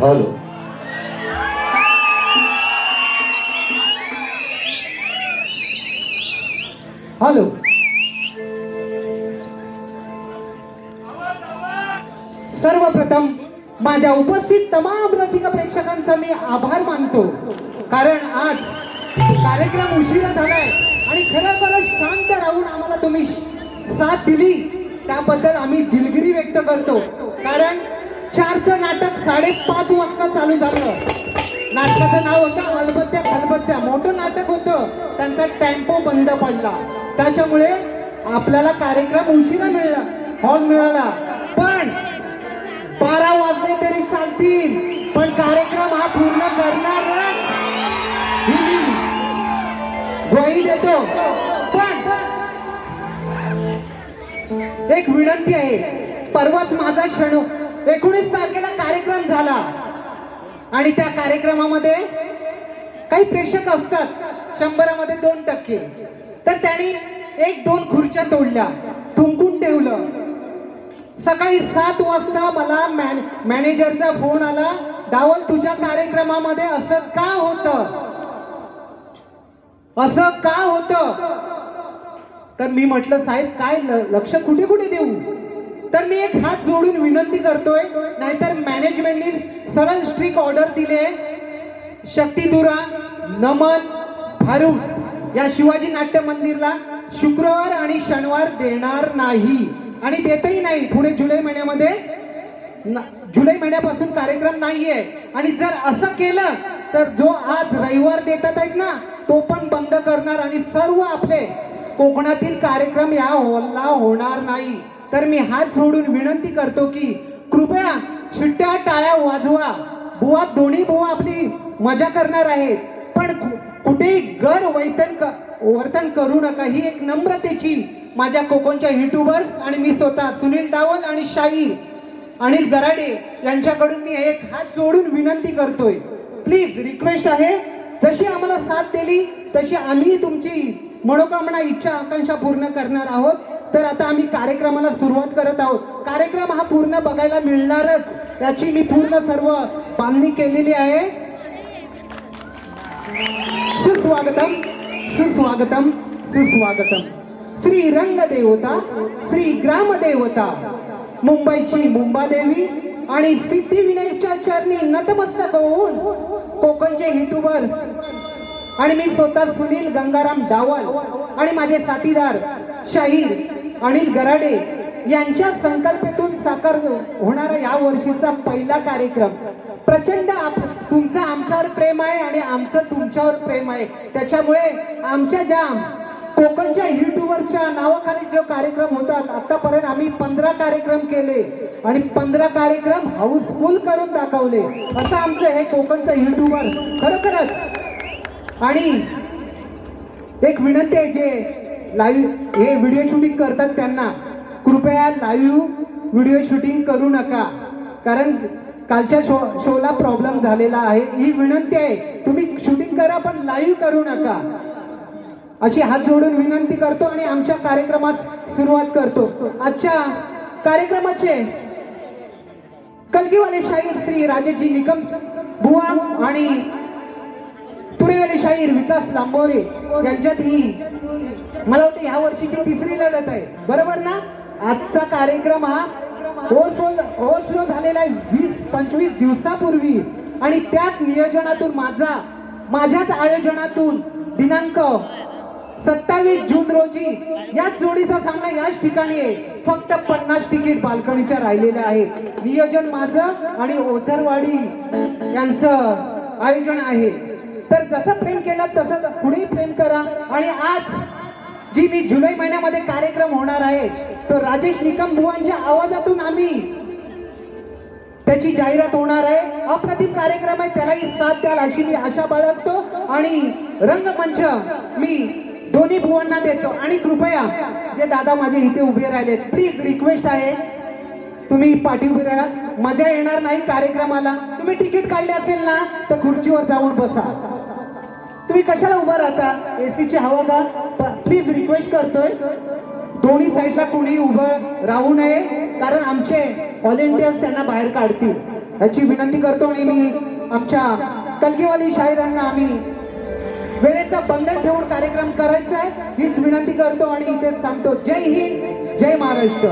Hello. Hello. सर्वप्रथम माझ्या उपस्थित तमाम रसिक प्रेक्षकांचा मी आभार मानतो, कारण आज कार्यक्रम उशिरा झालाय आणि खरं शांत राहून आम्हाला तुम्ही साथ दिली त्याबद्दल आम्ही दिलगिरी व्यक्त करतो. कारण 4चं नाटक 5:30 वाजता चालू झालं. नाटकाचं नाव होतं अलबत्त्या खलबत्त्या. मोठं नाटक होतं, त्यांचा टेम्पो बंद पडला, त्याच्यामुळे आपल्याला कार्यक्रम उशिरा मिळाला, हॉल मिळाला. पण 12 वाजले तरी चालतील, पण कार्यक्रम हा पूर्ण करणारच ही मी ग्वाही देतो. पण एक विनंती आहे, परवाच माझा क्षण 19 तारखेला कार्यक्रम झाला आणि त्या कार्यक्रमामध्ये काही प्रेक्षक असतात 100 मध्ये 2%, तर त्यांनी 1-2 खुर्च्या तोडल्या, थुंकून ठेवलं. सकाळी 7 वाजता मला मॅनेजरचा फोन आला, डावल तुझ्या कार्यक्रमामध्ये असं का होतं, असं का होतं. तर मी म्हटलं साहेब काय लक्ष कुठे कुठे देऊ. तर मी एक हात जोडून विनंती करतोय, नाहीतर मॅनेजमेंटनी सरळ स्ट्रिक्ट ऑर्डर दिले, शक्तिदुरा, नमन, भारूड या शिवाजी नाट्य मंदिरला शुक्रवार आणि शनिवार देणार नाही आणि देतही नाही. पुढे जुलै महिन्यापासून कार्यक्रम नाहीये. आणि जर असं केलं तर जो आज रविवार देतात आहेत ना, तो पण बंद करणार आणि सर्व आपले कोकणातील कार्यक्रम या हॉलला होणार नाही. तर मी हात जोडून विनंती करतो की कृपया शिट्ट्या टाळ्या वाजवा. बुवा दोन्ही बुवा आपली मजा करणार आहेत, पण कुठेही वर्तन करू नका. ही एक नम्रतेची माझ्या कोकणच्या युट्यूबर्स आणि मी स्वतः सुनील डावल आणि शाहीर अनिल गराडे यांच्याकडून मी एक हात जोडून विनंती करतोय. प्लीज रिक्वेस्ट आहे, जशी आम्हाला साथ दिली तशी आम्ही तुमची मनोकामना, इच्छा, आकांक्षा पूर्ण करणार आहोत. तर आता आम्ही कार्यक्रमाला सुरुवात करत आहोत. कार्यक्रम हा पूर्ण बघायला मिळणारच याची मी पूर्ण सर्व बांधणी केलेली आहे. सुस्वागतम सुस्वागतम सुस्वागतम. श्री रंगदेवता, श्री ग्रामदेवता, मुंबईची मुंबादेवी आणि सिद्धिविनायकच्या चरणी नतमस्तक होऊन कोकणचे युट्यूबर्स आणि मी स्वतः सुनील गंगाराम डावल आणि माझे साथीदार शाहीर अनिल गराडे यांच्या संकल्पनेतून साकार होणारा या वर्षीचा पहिला कार्यक्रम. प्रचंड तुमचं आमच्यावर प्रेम आहे आणि आमचं तुमच्यावर प्रेम आहे. त्याच्यामुळे आमच्या ज्या कोकणच्या युट्यूबरच्या नावाखाली जो कार्यक्रम होतात, आतापर्यंत आम्ही 15 कार्यक्रम केले आणि 15 कार्यक्रम हाऊसफुल करून दाखवले. असं आमचं हे कोकणचं युट्यूबर खरोखरच. आणि एक विनंती आहे, जे लाईव्ह हे व्हिडिओ शूटिंग करतात त्यांना कृपया लाईव्ह व्हिडिओ शूटिंग करू नका, कारण कालच्या शोला प्रॉब्लेम झालेला आहे. ही विनंती आहे, तुम्ही शूटिंग करा पण लाईव्ह करू नका, अशी हात जोडून विनंती करतो आणि आमच्या कार्यक्रमात सुरुवात करतो. आजच्या कार्यक्रमाचे कलगीवाले शाहीर श्री राजेशजी निकम बुवा आणि तुरेवाले शाहीर विकास लांबोरे यांच्यात ही मला वाटतं ह्या वर्षीची 3री लढत आहे, बरोबर ना. आजचा कार्यक्रम हा होल्ड झालेला आहे 20-25 दिवसापूर्वी आणि त्याच नियोजनातून माझ्याच आयोजनातून दिनांक 27 जून रोजी याच जोडीचा सामना याच ठिकाणी आहे. फक्त 50 तिकीट बाल्कनीच्या राहिलेल्या आहेत. नियोजन माझं आणि ओझरवाडी यांचं आयोजन आहे. तर जसं प्रेम केलं तसं पुढेही प्रेम करा. आणि आज जी मी जुलै महिन्यामध्ये कार्यक्रम होणार आहे तो राजेश निकम बुवांच्या आवाजातून आम्ही त्याची जाहिरात होणार आहे. अप्रतिम कार्यक्रम आहे, त्यालाही साथ द्याल अशी मी आशा बाळगतो. आणि रंगमंच मी दोन्ही बुवांना देतो. आणि कृपया जे दादा माझे इथे उभे राहिलेत, प्लीज रिक्वेस्ट आहे, तुम्ही पाठी उभे राहा. मजा येणार नाही कार्यक्रमाला. तुम्ही तिकीट काढले असेल ना तर खुर्चीवर जाऊन बसा. तुम्ही कशाला उभा राहता? एसीची हवा का? प्लीज रिक्वेस्ट करतोय, दोन्ही साईडला कोणी उभं राहू नये, कारण आमचे व्हॉलेंटियर्स त्यांना बाहेर काढतील याची विनंती करतो. आणि मी आमच्या कलगीवाली शाहिरांना आम्ही वेळेचा बंधन ठेवून कार्यक्रम करायचा आहे हीच विनंती करतो आणि इथेच थांबतो. जय हिंद, जय Maharashtra.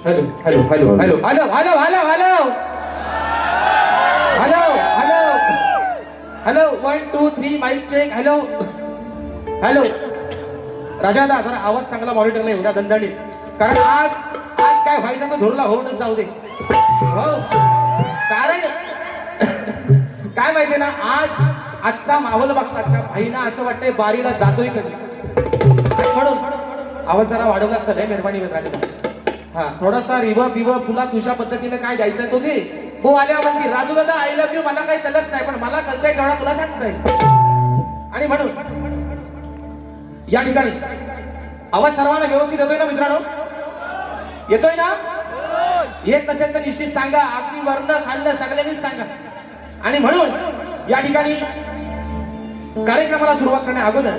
Hello hello hello hello hello hello hello hello hello hello hello 1 2 3 mike check hello hello राजादा जरा आवाज चांगला मॉनिटरला येऊ द्या दणदणीत कारण आज आज काय व्हायचं तर धुरला होऊनच जाऊ दे हो कारण काय माहितीये ना आजचा माहोल बघताच्या भाईना असं वाटतंय बारीला जातोय कधी आणि म्हणून आवाज जरा वाढवला असता लय मेहरबानी होईल राजादा हा थोडासा रिवर्ब तुला तुझ्या पद्धतीने काय द्यायचं तो दे हो आल्या म्हणती राजू दादा आय लव्ह यू मला काही कळत नाही पण मला कळतंय तेवढा तुला सांगताय आणि म्हणून या ठिकाणी आवाज सर्वांना व्यवस्थित येतोय ना मित्रांनो येतोय ना येत नसेल तर निश्चित सांगा अगदी वर्ण खाल्लं सगळ्यांनीच सांगा आणि म्हणून या ठिकाणी कार्यक्रमाला सुरुवात करण्या अगोदर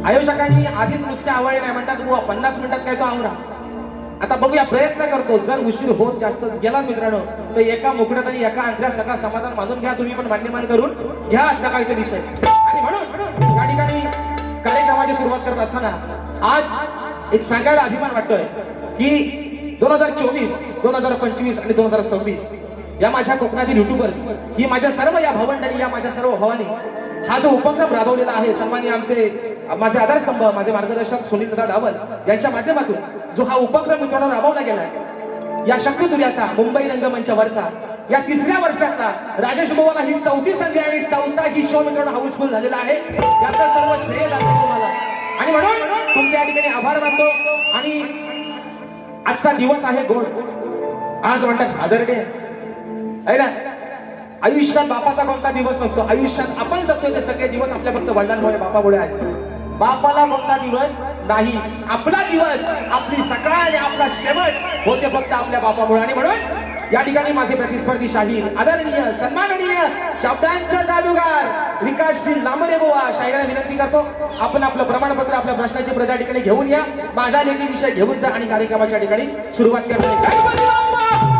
आयोजकांनी आधीच नुसते आवडले नाही म्हणतात बुवा 50 मिनिटात काय तो आवरा आता बघूया प्रयत्न करतो जर उशीर होत जास्त गेला मित्रांनो तर एका मुकड्यात आणि एका अंतऱ्यात सगळा समाधान बांधून घ्या तुम्ही पण मान्यमान करून घ्या आजचा काहीचा विषय आणि म्हणून या ठिकाणी कार्यक्रमाची सुरुवात करत असताना आज एक सांगायला अभिमान वाटतोय की 2024 2025 आणि 2026 या माझ्या कोकणातील युट्यूबर्स ही माझ्या सर्व या भावंडांनी या माझ्या सर्व भावांनी हा जो उपक्रम राबवलेला आहे सन्माननीय माझे आधारस्तंभ माझे मार्गदर्शक सुनील दादा डावल यांच्या माध्यमातून जो हा उपक्रम मित्रांनो राबवला गेलाय या शक्तिसूर्याचा मुंबई रंगमंचावरचा या 3ऱ्या वर्षातला राजेश भाऊला ही 4थी संधी आणि 4था ही शो मित्रांनो हाऊसफुल झालेला आहे याचं सर्व श्रेय जातं तुम्हाला आणि म्हणून तुमच्या या ठिकाणी आभार मानतो आणि आजचा दिवस आहे गोड आज म्हणतात फादर डे आहे ना आयुष्यात बापाचा कोणता दिवस नसतो आयुष्यात आपण जगतो ते सगळे दिवस आपल्या फक्त वडिलांमुळे बापामुळे आहेत बापाला कोणता दिवस नाही आपला दिवस आपली सकाळ आणि आपला शेवट होते फक्त आपल्या बापामुळे आणि म्हणून या ठिकाणी माझे प्रतिस्पर्धी शाहीर आदरणीय सन्माननीय शब्दांचा जादूगार विकासशील लांबरे बुवा शाहिराला विनंती करतो आपण आपलं प्रमाणपत्र आपल्या प्रश्नाची प्रत या ठिकाणी घेऊन या माझा लेखी विषय घेऊन जा आणि कार्यक्रमाच्या ठिकाणी सुरुवात करण्याची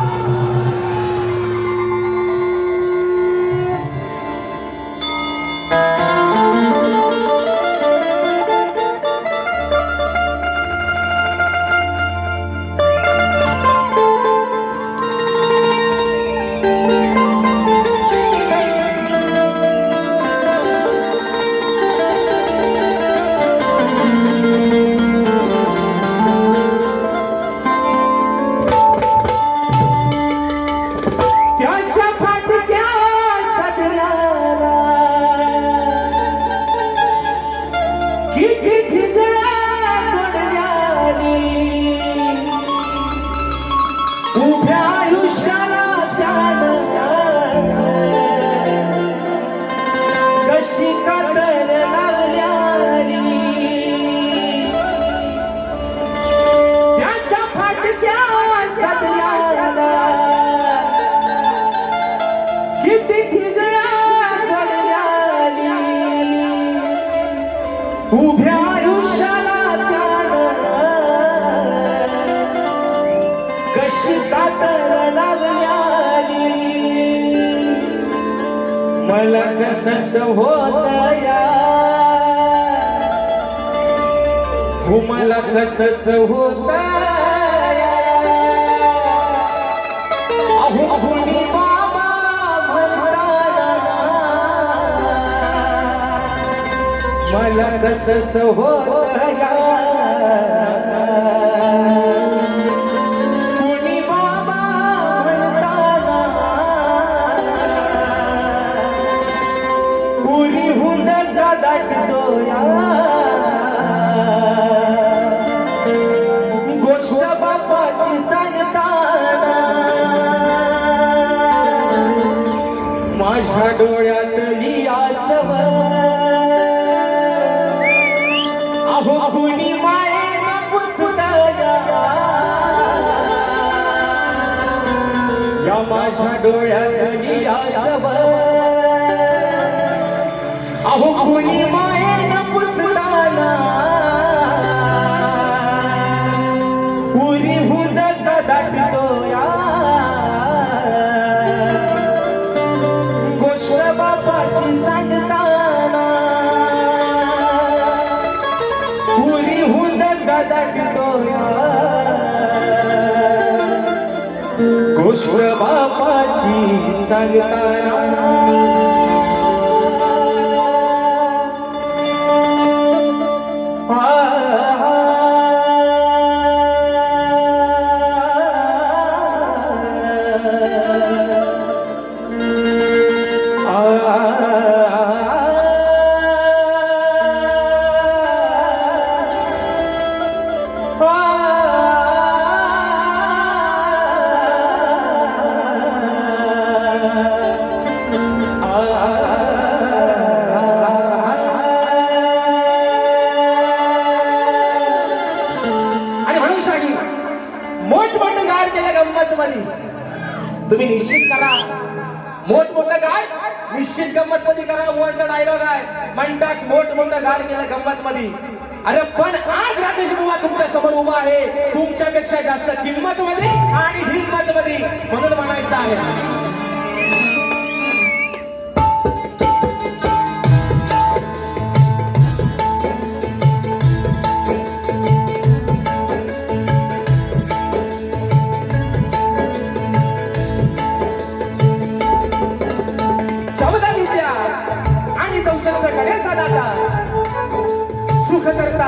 उभ्या आयुष्याला कशी सासर लागली मला कसं होतया हो मला कसं होतया अहोनी बाबा मला कसं होतया कुणी बाबा म्हणताना पुरी हुंद दाटतोया गोष्ट बापाची सांगताना माझ्या डोळ्यातली आसव कुणी मायेनं पुसतया या माझ्या डोळ्यातली आसव कुणी मायेनं पुसताना पुरी हुदक दाटतोया गोष्ट बापाची सांगताना पुरी हुंदक दाटतोया गोष्ट बापाची सांगताना मोठमोठं गाड केलं गंमत मध्ये. तुम्ही निश्चित करा मोठमोठं गाड निश्चित गंमत मध्ये करा. मुलांचा डायलॉग आहे म्हणतात मोठमोठं गाड केलं गंमत मध्ये. अरे पण आज राजेश बुवा तुमच्या समोर उभा आहे तुमच्यापेक्षा जास्त किंमत मध्ये आणि हिंमत मध्ये म्हणून म्हणायचं आहे. सुख करता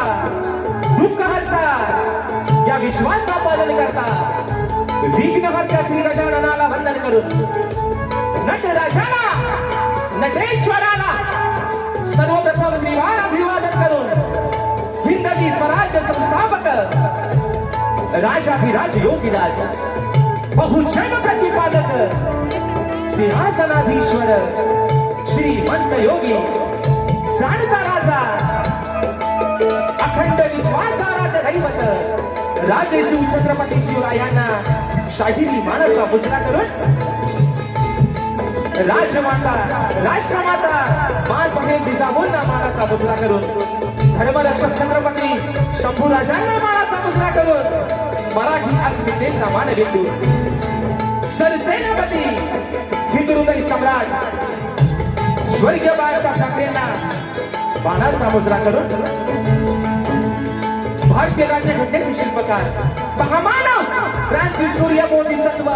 दुःख हरता या विश्वाचा पालन करता विघ्नहर्त्या श्री गजाननाला वंदन करून नटराजाला नटेश्वराला सर्वप्रथम त्रिवार अभिवादन करून हिंदवी स्वराज्य संस्थापक राजाधिराज योगीराज बहुजन प्रतिपादक सिंहासनाधीश्वर श्रीमंत योगी जाणता राजा अखंड विश्वासाराध्य दैवत राजेशिव छत्रपती शिवरायांना शाहिरी मानाचा मुजरा करून राजमाता राष्ट्रमाता माँ जिजाऊंना मानाचा मुजरा करून धर्मरक्षक छत्रपती शंभूराजांना मानाचा मुजरा करून मराठी अस्मितेचा मानबिंदू सरसेनापती हिंदुहृदय सम्राट स्वर्गीय बाळासाहेब ठाकरेंना मानाचा मुजरा करून भारतीय राज्यघटनेचे शिल्पकार महामानव क्रांती सूर्य बोधिसत्व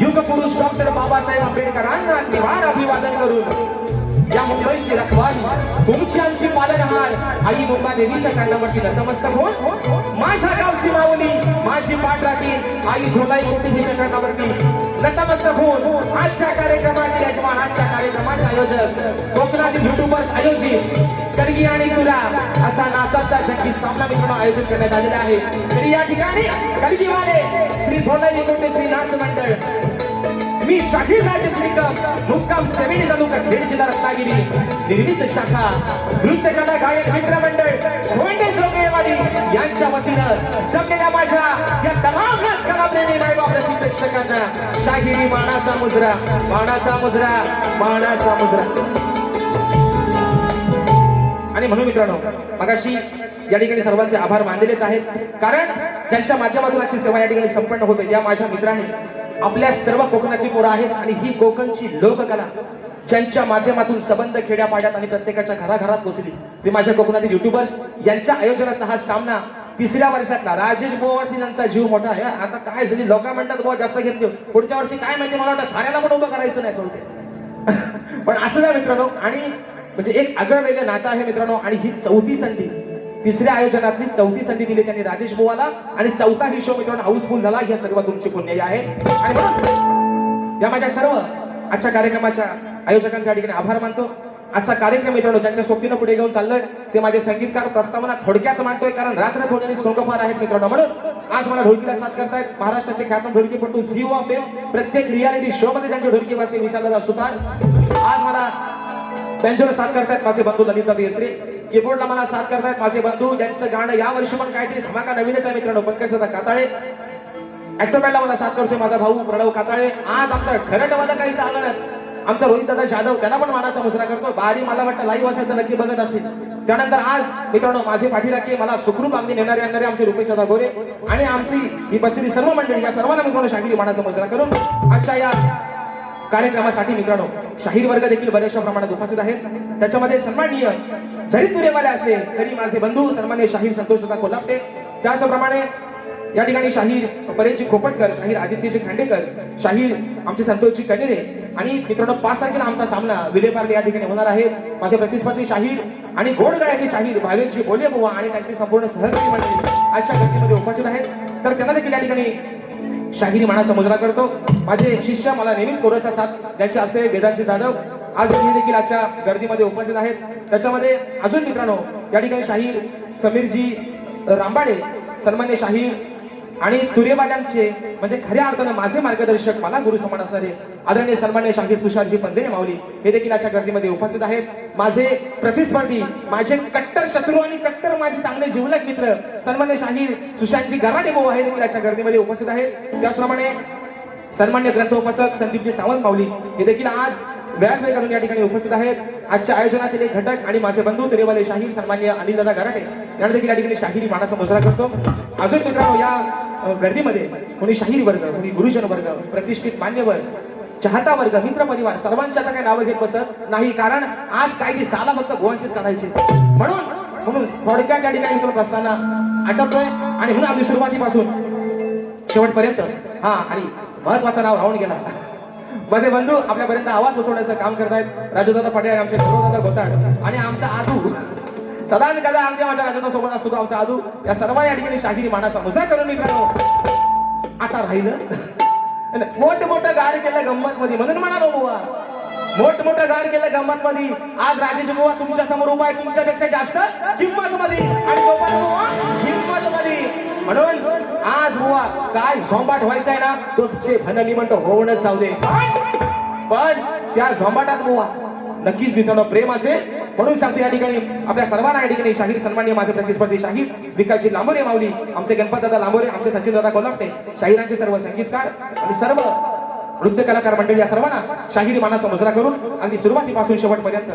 युग पुरुष डॉक्टर बाबासाहेब आंबेडकरांना त्रिवार अभिवादन करून या मुंबईची रखवाली तुमची आमची पालनहार आई मुंबादेवीच्या चरणावरती नतमस्तक होऊन माझ्या गावची माऊली माझी पाठ राखी आई झोलाई कोटेशीच्या चरणावरती नतमस्तक होऊन आजच्या कार्यक्रमाचे यजमान आजच्या कार्यक्रमाचे आयोजक कोकणातील युट्यूबर्स आयोजित कलगी आणि तुला असा नाचाचा जंगी सामना मित्रांनो आयोजित करण्यात आलेला आहे. तरी या ठिकाणी कलगीवाले श्री झोलाई कोटे श्री नाच मंडळ मी शाहीर राजेश निकम मुक्काम सेवेनी तालुका खेड जिल्हा रत्नागिरी निर्मित शाखा नृत्य कला गायक मित्र मंडळ कोंडे जोगेवाडी यांच्या वतीनं जमलेल्या माझ्या या तमाम नाच कलाप्रेमी मायबाप रसिक प्रेक्षकांना शाहिरी मानाचा मुजरा मानाचा मुजरा मानाचा मुजरा. आणि म्हणून मित्रांनो मगाशी या ठिकाणी सर्वांचे आभार मानलेलेच आहेत कारण ज्यांच्या माध्यमातून आजची सेवा या ठिकाणी संपन्न होते या माझ्या मित्रांनी आपल्या सर्व कोकणातली पोरं आहेत आणि ही कोकणची लोककला ज्यांच्या माध्यमातून संबंध खेड्यापाड्यात आणि प्रत्येकाच्या घराघरात पोहोचली ते माझ्या कोकणातील युट्यूबर्स यांच्या आयोजनातला हा सामना तिसऱ्या वर्षातला राजेश बुवावरती त्यांचा जीव मोठा आहे. आता काय झाली लोक म्हणतात बुवा जास्त घेतले पुढच्या वर्षी काय माहिती मला वाटतं ठाण्याला पण उभं करायचं नाही कळते पण असं जा मित्रांनो. आणि म्हणजे एक आगळं वेगळं नातं आहे मित्रांनो आणि ही चौथी संधी तिसऱ्या आयोजनातली चौथी संधी दिली त्यांनी राजेश बुवाला आणि चौथा ही शो मित्रांनो हाऊसफुल झाला. या सर्व तुमची पुण्य आहे आणि म्हणून या माझ्या सर्व आजच्या कार्यक्रमाच्या आयोजकांच्या ठिकाणी आभार मानतो. आजचा कार्यक्रम मित्रांनो ज्यांच्या सोबतीनं पुढे घेऊन चाललोय ते माझे संगीतकार प्रस्तावना थोडक्यात मांडतोय कारण रात्र थोड्याने सोंगफार आहेत मित्रांनो. म्हणून आज मला ढोलकीला साथ करतायत महाराष्ट्राचे ख्यातनाम ढोलकीपटू झी ऑफ फेम प्रत्येक रियालिटी शो मध्ये त्यांची ढोलकी वाजते विशालदादा सुतार. आज मला बेंजोला साथ करतायत माझे बंधू ललिता देसरे. कीबोर्डला मला साथ करतायत माझे बंधू ज्यांचं गाणं या वर्षी पण काहीतरी धमाका नवीनच आहे मित्रांनो पंकज दादा काताळे. ऍक्टोपॅडला मला साथ करतोय माझा भाऊ प्रणव काताळे. आज आमचा खरटवाला काही आलं नाही आमचा रोहित दादा जाधव त्यांना पण मानाचा मुजरा करतो. बारी मला वाटतं लाईव्ह असेल तर नक्की बघत असतील. त्यानंतर आज मित्रांनो माझे पाठीराखी मला सुखरूप अगदी नेणारे आणणारे आमचे रुपेश दादा गोरे आणि आमची ही बसलेली सर्व मंडळी या सर्वांना मित्रांनो शाहिरी मानाचा मुजरा करून आजच्या या कार्यक्रमासाठी मित्रांनो शाहीर वर्ग देखील बऱ्याचशा प्रमाणात उपस्थित आहेत. त्याच्यामध्ये सन्माननीय जरी तुरेवाले असले तरी माझे बंधू सन्माननीय शाहीर संतोष दादा कोल्हापटे त्याचप्रमाणे या ठिकाणी शाहीर परेची खोपटकर, शाहीर आदित्यचे खांडेकर, शाहीर आमचे संतोषजी कन्हेरे आणि मित्रांनो 5 तारखेला आमचा सामना विलेपार्ले या ठिकाणी होणार आहे. माझे प्रतिस्पर्धी शाहीर आणि गोडगळ्याचे शाहीर भावेंची बोले बुवा आणि त्यांची संपूर्ण सहकारी मंडळी आजच्या गर्दीमध्ये उपस्थित आहेत. तर त्यांना देखील या ठिकाणी शाहिरी मानाचा मुजरा करतो. माझे शिष्य मला नेहमीच कोरसचा साथ त्यांचे असते वेदांची जाधव आज हे देखील आजच्या गर्दीमध्ये उपस्थित आहेत. त्याच्यामध्ये अजून मित्रांनो या ठिकाणी शाहीर समीरजी रामबाडे, सन्मान्य शाहीर आणि तुरेवाल्यांचे म्हणजे खऱ्या अर्थानं माझे मार्गदर्शक, मला गुरु समान असणारे आदरणीय सन्मान्य शाहीर तुषारजी पंधरे माऊली हे देखील आजच्या गर्दीमध्ये उपस्थित आहेत. माझे प्रतिस्पर्धी, माझे कट्टर शत्रू आणि कट्टर माझे चांगले जिवलग मित्र सन्मान्य शाहीर सुशांतजी गराडे भाऊ हे देखील आजच्या गर्दीमध्ये उपस्थित आहेत. त्याचप्रमाणे सन्मान्य ग्रंथोपासक संदीपजी सावंत माऊली हे देखील आज वेळात वेळ काढून या ठिकाणी उपस्थित आहेत. आजच्या आयोजनातील एक घटक आणि माझे बंधू तुरेवाले शाहीर सन्मान्य अनिलदादा गराडे यांना देखील या ठिकाणी शाहिरी मानाचा मुजरा करतो. अजून मित्रांनो या गर्दीमध्ये कोणी शाहीर वर्ग, कोणी गुरुजन वर्ग, प्रतिष्ठित मान्यवर, चाहता वर्ग, मित्र परिवार सर्वांची आता काही नावं घेत बसत नाही, कारण आज काही साला फक्त गोवांचेच काढायचे. म्हणून थोडक्यात या ठिकाणी मित्र प्रस्थाना आटपतोय आणि म्हणून आम्ही सुरुवातीपासून शेवटपर्यंत आणि महत्वाचं नाव राहून गेला. माझे बंधू आपल्यापर्यंत आवाज पोहोचवण्याचं काम करतायत. राजदादा पटेल, आमचे गौरवदादा गोताड आणि आमचा आदू सदा कदा आमच्या माझ्या राजदादा सोबत असतो आमचा आदू. या सर्वांनी या ठिकाणी शाहिरी मानाचा मुजरा करून मित्रांनो आता राहिलं मोठं गाड केलं गंमत मध्ये, म्हणून म्हणालो बुवा मोठं गाड केलं गंमत मध्ये. आज राजेश बुवा तुमच्या समोर उभा आहे, तुमच्यापेक्षा जास्त किंमत मध्ये आणि हिंमत मध्ये. म्हणून आज बुवा काय झोंबाट व्हायचा आहे ना, तुमचे भनली म्हणतो होऊनच जाऊ दे, पण त्या झोंबाटात बुवा नक्कीच मित्रांनो प्रेम असेल. म्हणून सांगतो या ठिकाणी आपल्या सर्वांना या ठिकाणी शाहीर सन्मान्य माझे प्रतिस्पर्धी शाहीर विकासजी लांबोरे माऊली, आमचे गणपतदादा लांबोरे, आमचे सचिनदादा कोल्हापटे, शाहिरांचे सर्व संगीतकार आणि सर्व नृत्य कलाकार मंडळी या सर्वांना शाहिरी मानाचा मुजरा करून अगदी सुरुवातीपासून शेवटपर्यंत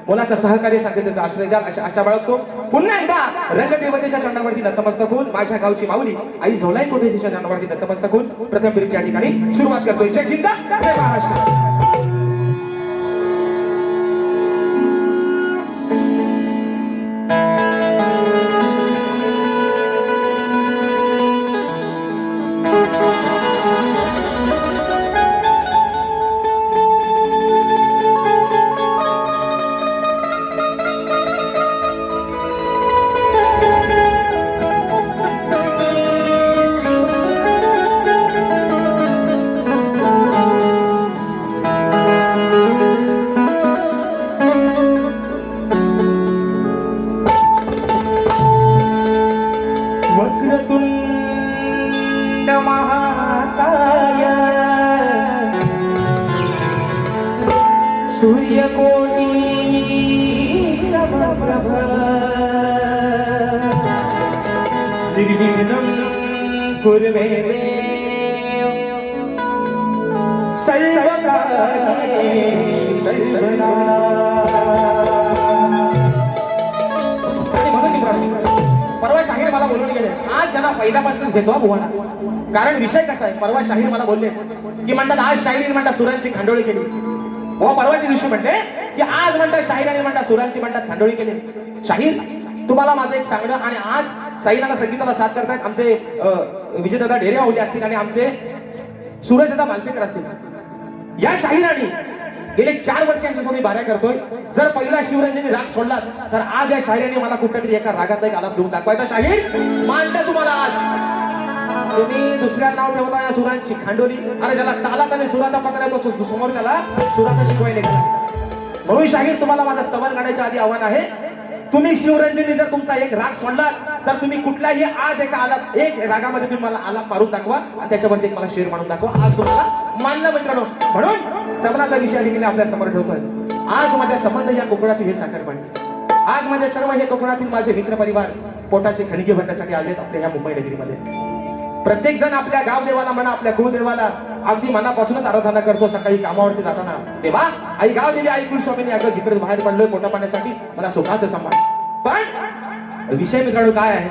मुलाचा सहकार्य शांततेचा आश्रय द्याल अशी आशा बाळगतो. पुन्हा एकदा रंगदेवतेच्या चरणावरती नतमस्तक होऊन माझ्या गावची माऊली आई झोलाई कोठेच्या चरणावरती नतमस्तक होऊन प्रथम फेरीच्या ठिकाणी सुरुवात करतोय. जय हिंद, जय महाराष्ट्र. सूर्यकोटी समप्रभ निर्विघ्नं कुरु मे देव सर्वकार्येषु सर्वदा. आणि म्हणून मित्रांनो परवा शाहीर मला बोलून गेले, आज त्यांना पहिल्यापासूनच घेतो बुवाला, कारण विषय कसा आहे. परवा शाहीर मला बोलले की म्हणतात आज शाहिरी म्हणतात सुरांची खांडोळी केली. परवाच्या दिवशी म्हणते की आज म्हणतात शाहिरांनी म्हणतात सुरांची म्हणतात खांडोळी केली. शाहीर तुम्हाला माझं एक सांगणं, आणि आज शाहिरांना संगीताला साथ करतायत आमचे विजयदादा ढेरे माऊली असतील आणि आमचे सूरजदादा मालपेकर असतील. या शाहिरांनी गेले 4 वर्ष यांच्यासोबत बाऱ्या करतोय. जर पहिला शिवरंजनी राग सोडला तर आज या शाहिरांनी मला कुठल्यातरी एका रागात एक आलाप देऊन दाखवायचा. शाहीर मानलं तुम्हाला आज. तुम्ही दुसऱ्या नाव ठेवता या सुरांची खांडोली. अरे ज्याला तालाचा आणि सुराचा पकडा तो समोर त्याला सुराचा शिकवायला गेला. म्हणून शाहीर तुम्हाला माझा स्तवन काढायच्या आधी आव्हान आहे, तुम्ही शिवरंजनी जर तुमचा एक राग सोडला तर तुम्ही कुठलाही आज एका आलाप एक रागामध्ये तुम्ही मला आलाप मारून दाखवा आणि त्याच्यावरती एक मला शेर मारून दाखवा. आज तुम्हाला मानलं मित्रांनो. म्हणून स्तवनाचा विषय देखील आपल्या समोर ठेवतोय. आज माझ्या संबंध या कोकणातील हे चाकरमानी, आज माझे सर्व हे कोकणातील माझे मित्र परिवार पोटाचे खणगे भरण्यासाठी आलेत आपल्या ह्या मुंबई नगरीमध्ये. प्रत्येक जण आपल्या गाव देवाला म्हणा, आपल्या कुळदेवाला अगदी मनापासूनच आराधना करतो. सकाळी कामावरती जाताना देवा आई गाव देवी आई कुलस्वामीने अगं जिकडे बाहेर पडलोय पोटा पाण्यासाठी मला सुखाचं सांभाळ. पण विषय मित्रांनो काय आहे,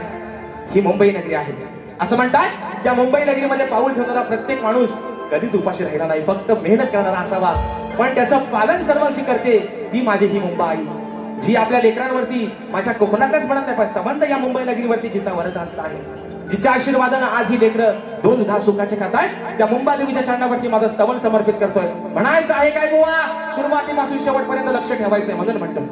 ही मुंबई नगरी आहे. असं म्हणतात या मुंबई नगरीमध्ये पाऊल ठेवणारा प्रत्येक माणूस कधीच उपाशी राहिला नाही, फक्त मेहनत करणारा असावा. पण त्याचं पालन सर्वांची करते ती माझी ही मुंबई, जी आपल्या लेकरांवरती माझ्या कोकणातच म्हणत नाही पण संबंध या मुंबई नगरीवरती जिचा वरद हस्त आहे, जिच्या आशीर्वादानं आज ही लेकरं दोन घास सुखाचे खातायत, त्या मुंबादेवीच्या चरणावरती माझं स्तवन समर्पित करतोय. म्हणायचं आहे काय बुवा, सुरुवातीपासून शेवटपर्यंत लक्ष ठेवायचंय म्हणून म्हणतो.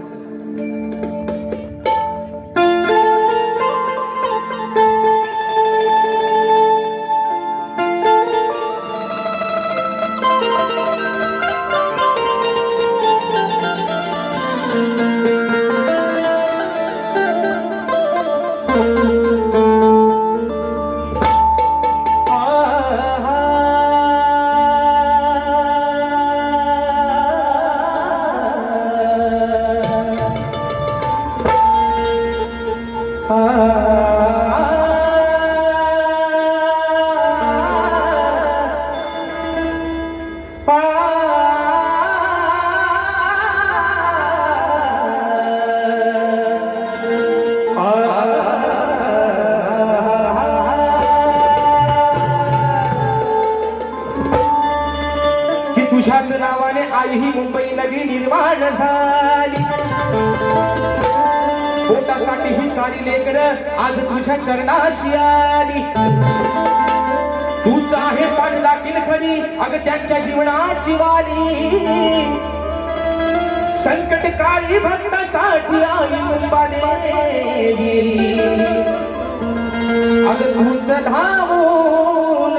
तुझ्याच नावाने आई ही मुंबई नगरी निर्माण झाली. पोटासाठी ही सारी लेकरं आज तुझ्या चरणाशी आली. तूच आहे पांडला किलखनी अग त्यांच्या जीवनाची वाली. संकट काळी भक्तासाठी आई मुंबादेवी अग तूच धावून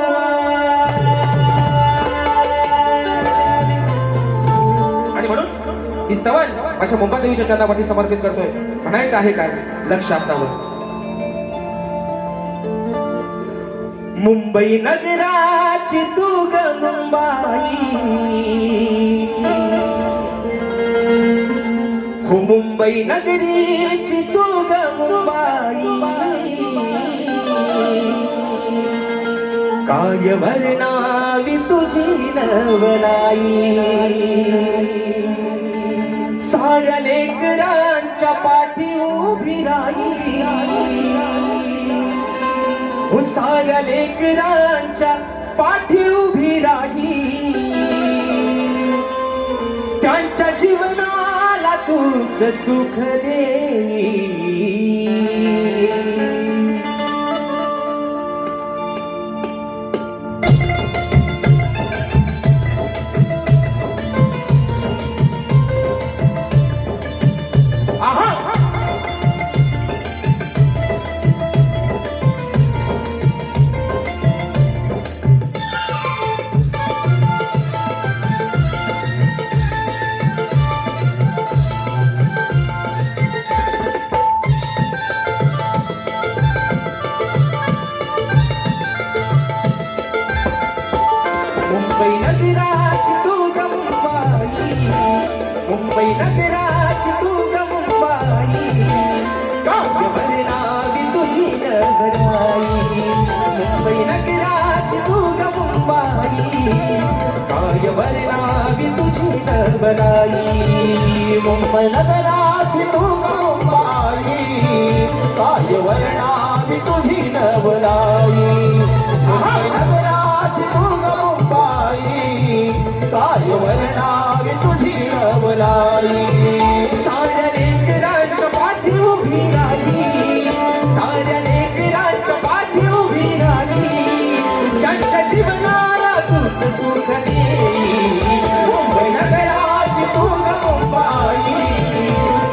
ही स्तवन अशा मुंबादेवीच्या चरणावरती समर्पित करतोय. म्हणायचं आहे काय, लक्ष असावं. मुंबई नगराची तू ग मुंबाई, हो मुंबई नगरीची तू ग मुंबाई. काय वर्णावी तुझी नवलाई. साऱ्या लेकरांच्या पाठी उभी राही, हो साऱ्या लेकरांच्या पाठी उभी राही. त्यांच्या जीवनाला तूच सुख दे. मुंबई नगराची तू ग मुंबाई, मुंबई नगराची तू ग मुंबाई. काव्य वर्णावी तुझी नवलाई. मुंबई नगराची तू ग मुंबाई, काव्य वर्णावी तुझी नवलाई. मुंबई नगराची तू ग मुंबाई, काव्य वर्णावी तुझी नवलाई. मुंबई नगराची तू ग काय वर्णावी तुझी नवलाई. साऱ्या लेकरांच्या पाठी उभी राही, साऱ्या लेकरांच्या पाठी उभी राही. त्यांच्या जीवनाला तूच सुख दे. मुंबई नगराची तू ग मुंबाई,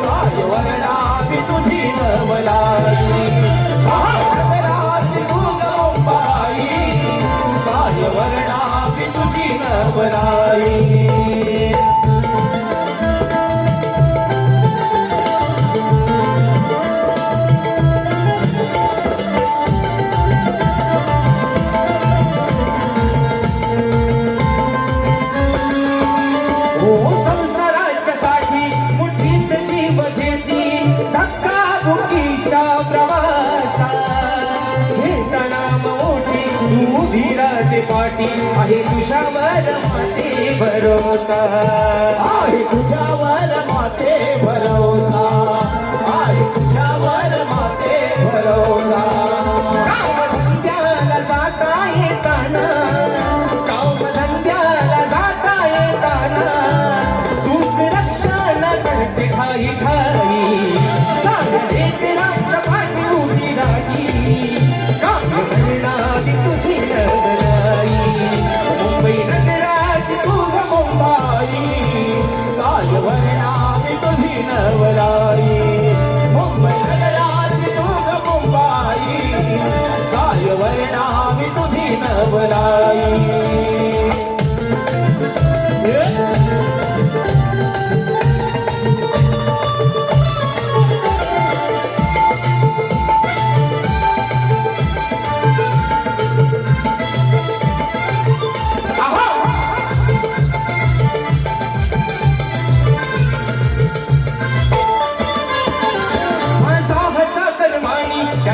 काय वर्णावी तुझी नवलाई. नगराची तू ग मुंबाई, काय वर्णावी तुझी नवलाई. संसाराच्या साठी मुठीत जीव घेती. धक्का बुकीच्या प्रवासात घेताना मोठी तू धीराते पाठी. आहे तुझ्यावर माते भरोसा, आहे तुझ्यावर माते भरोसा, आहे तुझ्यावर माते भरोसा. कामधंद्याला जाता येताना, कामधंद्याला जाता येताना तूच रक्षण करते ठाई ठाई. साऱ्या लेकरांच्या पाठी उभी राही. काव्य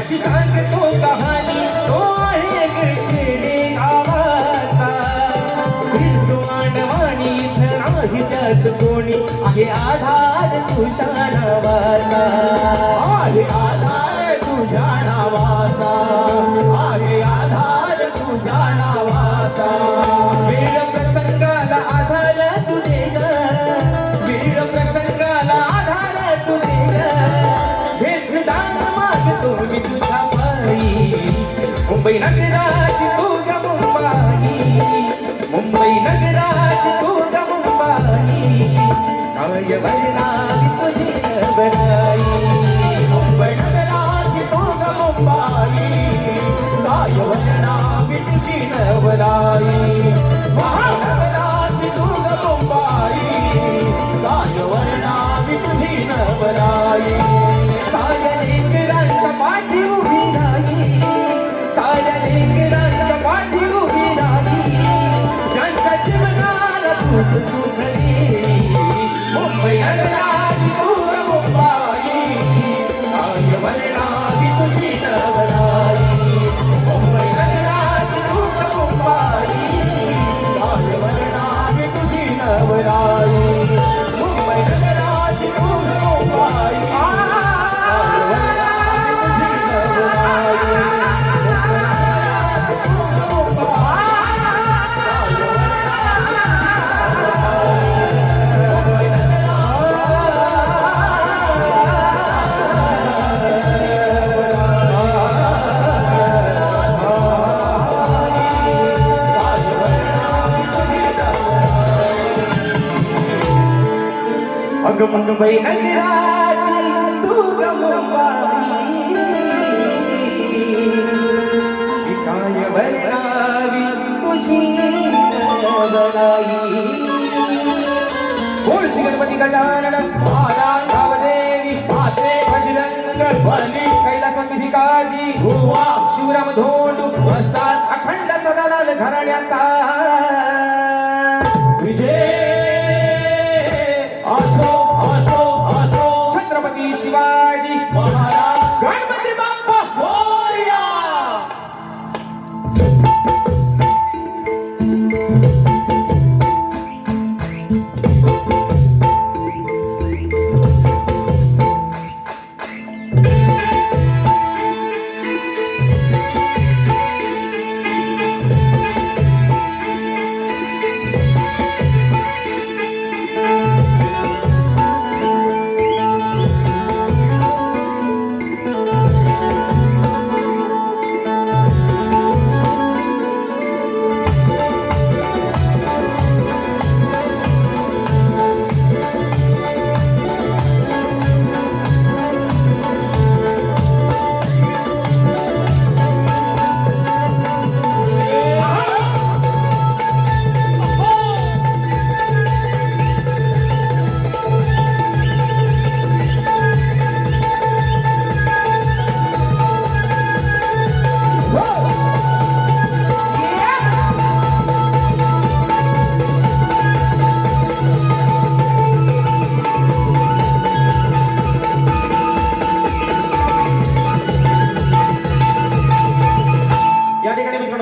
त्याची सांगतो कहाणी तो आहे ग खेडे गावाचा फिरतो आणवाणी इथं नाही त्याच कोणी आहे आधार तुझ्या नावाचा आहे आधार तुझ्या नावाचा आहे आधार तुझ्या नावाचा वेळ प्रसंगाला आधार तू दे ग वेळ प्रसंगाला आधार तू दे ग हेच दान मागतो मी तुझ्या पायी मुंबई नगराची तू ग मुंबाई मुंबई नगराची तू ग मुंबाई काय वर्णावी तुझी नबराई मुंबई नगराची तू ग मुंबाई काय वर्णावी तुझी नवलाई महानगराची तू ग मुंबाई काय वर्णावी तुझी नवलाई साऱ्या लेकरांच्या पाठी उभी राही साऱ्या लेकरांच्या पाठी उभी राही त्यांच्या जीवनाला तूच सुखली मुंबई नगराची तू ग मुंबाई काय वर्णावी तुझी नवलाई मुंबई नगराची तू ग मुंबाई काय वर्णावी तुझी नवलाई मुंबई नगराची तू ग मुंबाई अग मुंबई नगराची तू ग मुंबाई मी काय वर्णावी तुझी नवलाई बोल श्री गणपती गजानन महाराज गावदेवी माते बजरंग बली कैलासवासी काजी गोवा शिवराम धोंडू वस्ताद अखंड सदालाल घराण्याचा विजय असो असो असो छत्रपती शिवाजी महाराज गणपती बाप्पा मोरया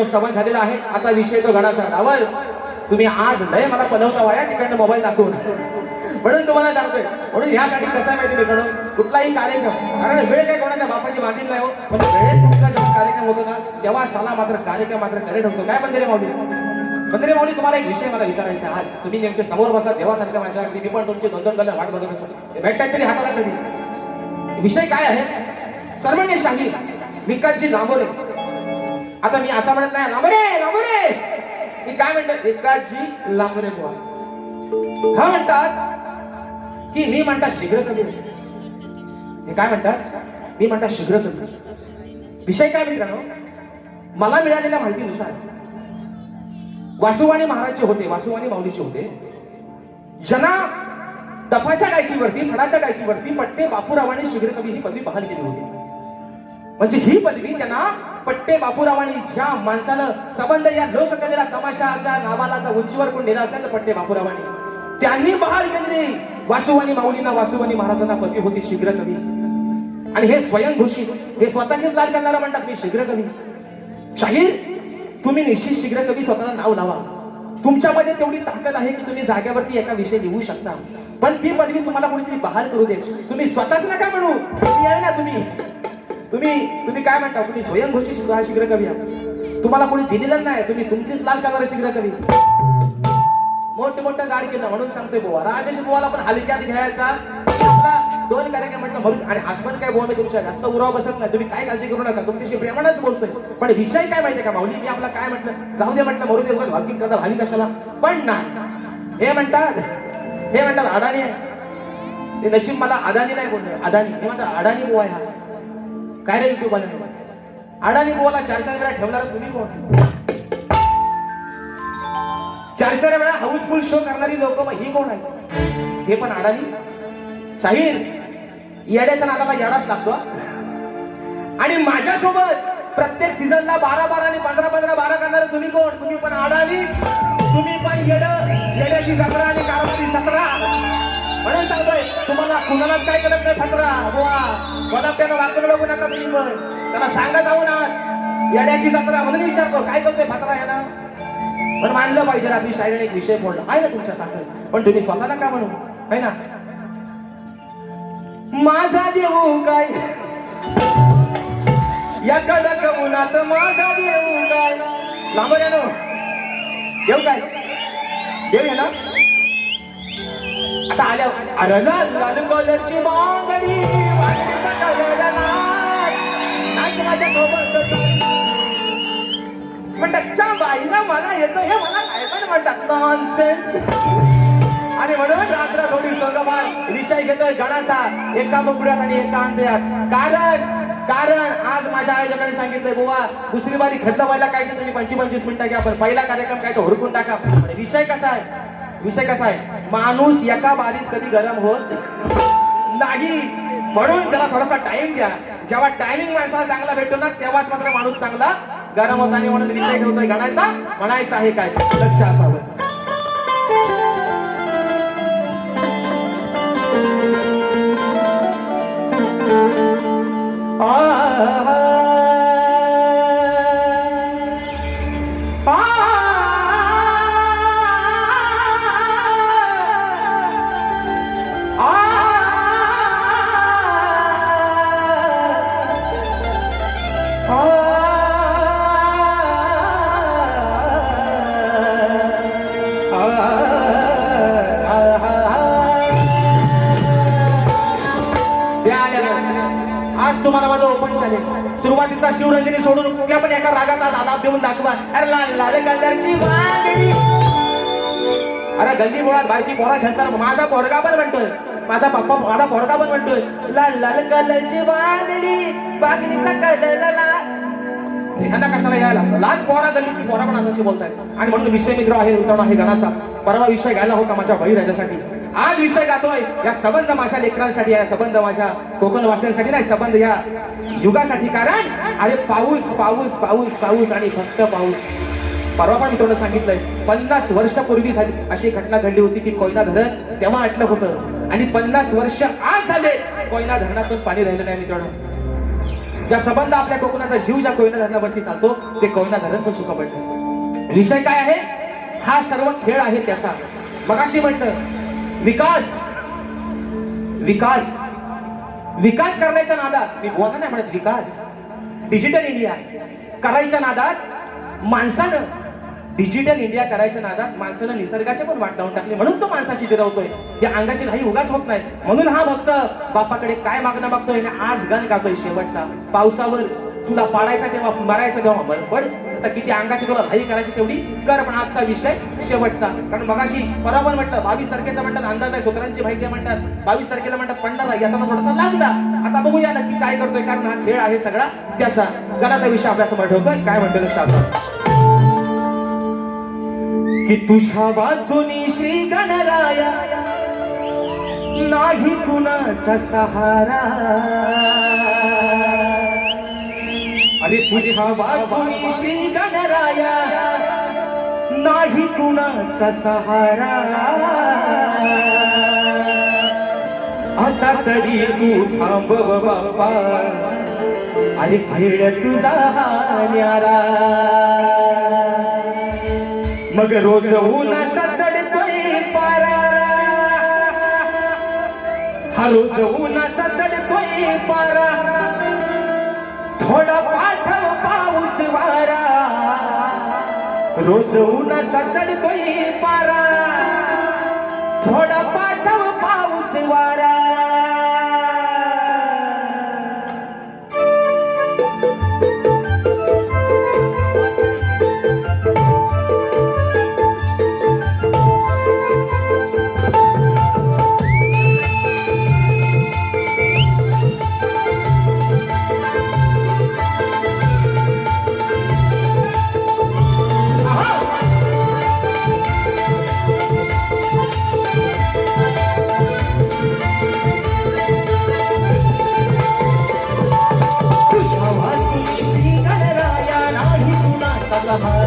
स्तवन झालेला आहे. आता विषय तो गणाचा डावल. तुम्ही आज लय मला पलवता वाया तिकडनं मोबाईल दाखवून, म्हणून तुम्हाला सांगतोय. म्हणून यासाठी कसं आहे माहिती मित्रांनो, कुठलाही कार्यक्रम, कारण वेळ काय कोणाच्या बापाची बांधील नाही हो, पण वेळेत कुठला जेव्हा कार्यक्रम होतो ना तेव्हा साला मात्र कार्यक्रम मात्र करेक्ट होतो. काय बंदरे माऊली, बंदरे माऊली तुम्हाला एक विषय मला विचारायचा आहे. आज तुम्ही नेमके समोर बसला देवासारखं माझ्या अगदी, मी पण तुमचे 2-2 कलर वाट बघत होतो, भेटतात तरी हाताला कधी. विषय काय आहे, सर्वण्य शाही विकासजी लांबोरे. आता मी असं म्हणत नाही लांबरे लांबरे, मी काय म्हणतात विकासजी लांबरे बुवा. हा म्हणतात की मी म्हणतात शीघ्र कमी. हे काय म्हणतात, मी म्हणतात शीघ्र कमी. विषय काय मित्रांनो, मला मिळालेल्या माहितीनुसार वासुवाणी महाराजचे होते, वासुवाणी माऊलीचे होते, ज्यांना दफाच्या गायकीवरती, फडाच्या गायकीवरती पट्टे बापूरावांनी शीघ्र कवी ही पदवी बहाल केली होती. म्हणजे ही पदवी त्यांना पट्टे बापूरावांनी, ज्या माणसानं संबंध या लोककलेला तमाशाच्या नावाला जर उंचीवर कोण नेला असेल तर पट्टे बापूरावांनी, त्यांनी बहाल केलेली वासुवाणी माऊलींना, वासुवाणी महाराजांना पदवी होती शीघ्र कवी. आणि हे स्वयंघोषित, हे स्वतःशीच लाल करणारा म्हणतात मी शीघ्र कवी. शाहीर, तुम्ही निश्चित शीघ्र कवी स्वतःला नाव लावा. तुमच्यामध्ये तेवढी ताकद आहे की तुम्ही जाग्यावरती एका विषय लिहू शकता. पण ती पदवी तुम्हाला कोणीतरी बहाल करू देत. तुम्ही स्वतःच नका म्हणू, तुम्ही आहे ना, तुम्ही काय म्हणता, तुम्ही स्वयंघोषित शीघ्र कवी आहात. तुम्हाला कोणी दिलेलं नाही, तुम्ही तुमचीच लाल करणारे शीघ्र कवी. मोठं गार केलं म्हणून सांगतोय बुवा, राजेश बुवाला पण हलक्यात घ्यायचा. आपला 2 कार्यक्रम म्हटलं म्हणून, आणि आज पण काय बुवा मी तुमच्या जास्त उराव बसत नाही, तुम्ही काय काळजी करू नका, तुमच्याशी प्रेमानच बोलतोय. पण विषय काय माहितीये का माऊली, मी आपला काय म्हटलं, जाऊ दे म्हटलं, मरू दे, भावनिक करता भावी कशाला. पण नाही, हे म्हणतात अडाणी आहे. ते नशीब मला अदानी नाही बोलतोय, अदानी. हे म्हणतात अडाणी बुवा आहे हा. काय रे युट्यूब वाले, अडाणी बुवाला 4-4 वेळा ठेवणार तुम्ही कोण? 4-4 वेळा हाऊसफुल शो करणारी लोक मग ही कोण आहे? हे पण अडाणी. शाहीर, येड्याच्या नादाला येडाच लागतो. आणि माझ्यासोबत प्रत्येक सीझनला 12 आणि 15 करणारे तुम्ही कोण? तुम्ही पण अडाणी, तुम्ही पण येड्याची जत्रा आणि कारभारी 17. म्हणून सांगतोय तुम्हाला, कुणालाच काय करत नाही फतरा बुवा. कोणाप्यानं वाकून बघू नका तुम्ही, पण त्याला सांगा जाऊ ना येड्याची जत्रा म्हणून विचारतो काय करतोय फतरा आहे ना. पण मानलं पाहिजे, आपली शायरीने एक विषय बोलला आहे ना तुमच्या ताकद. पण तुम्ही स्वतःला का म्हणू, आहे ना. माझा देऊ काय या कडक उन्हात, माझा देऊ काय. लांब रे नो, देऊ काय, देऊ ना. आता आल्या, अरे लाल कलरची बांगडी, बांगडीचा कलर नाच माझ्या सोबत म्हणतात बाईला मला येतं, हे मला काय पण म्हणतात नॉनसेन्स. आणि म्हणून रात्र थोडी सोगबार विषय घेतोय गणाचा, एका मुकड्यात आणि एका अंतऱ्यात. कारण आज माझ्या आयोजकांनी सांगितलंय बुवा, दुसरी बारी खतला व्हायला काय ते तुम्ही 25-25 मिनिटं घ्या, पण पहिला कार्यक्रम काय तो हुरकून टाका. विषय कसा आहे, माणूस एका बारीत कधी गरम होत नाही. म्हणून त्याला थोडासा टाइम द्या. जेव्हा टायमिंग माणसाला चांगला भेटतो ना, तेव्हाच मात्र माणूस चांगला गरम होता. आणि म्हणून विषय ठेवतोय गणाचा, म्हणायचं आहे काय, लक्ष असावं. आज तुम्हाला माझं ओपन चॅलेंज. सुरुवातीचा शिवरंजनी सोडून कुठल्या पण एका रागात आज आलाप देऊन दाखवा. अरे लाल कलरची बांगडी. अरे गल्ली मुळात बारकी पोरा खेळताना माझा पोरगा पण म्हणतोय, माझा पोरगा पण म्हणतोय लाल कलरची बांगडी, बांगडीचा कलर ह्यांना कशाला यायला. लहान पोरा गल्ली ती पोरा पण आताशी बोलतायत. आणि म्हणून विषय मित्र आहे उतरवणं आहे गणाचा. परवा विषय घ्यायला होता माझ्या बहिराजासाठी, आज विषय गातोय या सबंध माझ्या लेकरांसाठी, या सबंध माझ्या कोकणवासियांसाठी नाही, सबंध या युगासाठी. कारण अरे पाऊस पाऊस पाऊस पाऊस आणि फक्त पाऊस. परवा पण मित्रांनो सांगितलंय, 50 वर्षापूर्वी झाली अशी घटना घडली होती की कोयना धरण तेव्हा आटलं होतं. आणि 50 वर्ष आज झाले कोयना धरणातून पाणी राहिलं नाही मित्रांनो. ज्या संबंध आपल्या कोकणाचा जीव ज्या कोयना धरणावरती चालतो ते कोयना धरण पण सुका पडलं. विषय काय आहे, हा सर्व खेळ आहे त्याचा. मगाशी म्हटलं विकास विकास विकास करण्याच्या नादात, मी बोलणार नाही म्हणत विकास, डिजिटल इंडिया करायच्या नादात माणसानं, डिजिटल इंडिया करायच्या नादात माणसानं निसर्गाचे पण वाट लावून टाकली. म्हणून तो माणसाची जिरवतोय, या अंगाची नाही उगाच होत नाही. म्हणून हा भक्त बापाकडे काय मागणं मागतोय ना, आज गाण गातोय शेवटचा. पावसावर तुला पाडायचा तेव्हा मारायचा तेव्हा बरपड, आता किती अंगाची तुला घाई करायची तेवढी कर. पण आजचा विषय शेवटचा. कारण मगाशी बरोबर म्हटलं 22 तारखेचा म्हणतात अंदाज आहे, सूत्रांची माहिती म्हणतात 22 तारखेला म्हणतात पंढरा, येताना थोडासा लागला. आता बघूया नक्की काय करतोय, कारण हा खेळ आहे सगळा त्याचा. गणाचा विषय आपल्यासमोर ठेवतोय, काय म्हणतो लक्ष असं की तुझ्या वाचूनी श्री गणराया नाही कुणाचा सहारा. अरे तुझ्या वाचूनी श्री गणराया नाही कुणाचा सहारा. आता तरी तू थांबव बाप्पा अरे खेळ तुझा हा न्यारा मग रोज उन्हाचा चढतोय पारा हा रोज उन्हाचा चढतोय पारा थोडा पाठव पाऊस वारा रोज उन्हाचा चढतोय पारा थोडा पाठव पाऊस वारा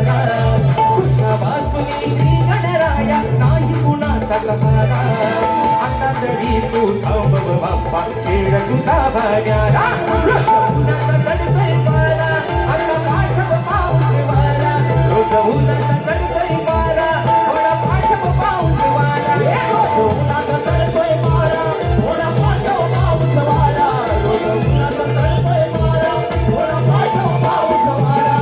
तुझ्या वाचुनी श्री गणराया नाही कुणाचा सहारा आता तरी तू थांबव बाप्पा खेळ तुझा भाग्यारा रोज उन्हाचा चढतोय पारा आता पाठव पाऊस वारा रोज उन्हाचा चढतोय पारा थोडा पाठव पाऊस वारा रोज उन्हाचा चढतोय पारा थोडा पाठव पाऊस वारा रोज उन्हाचा चढतोय पारा थोडा पाठव पाऊस वारा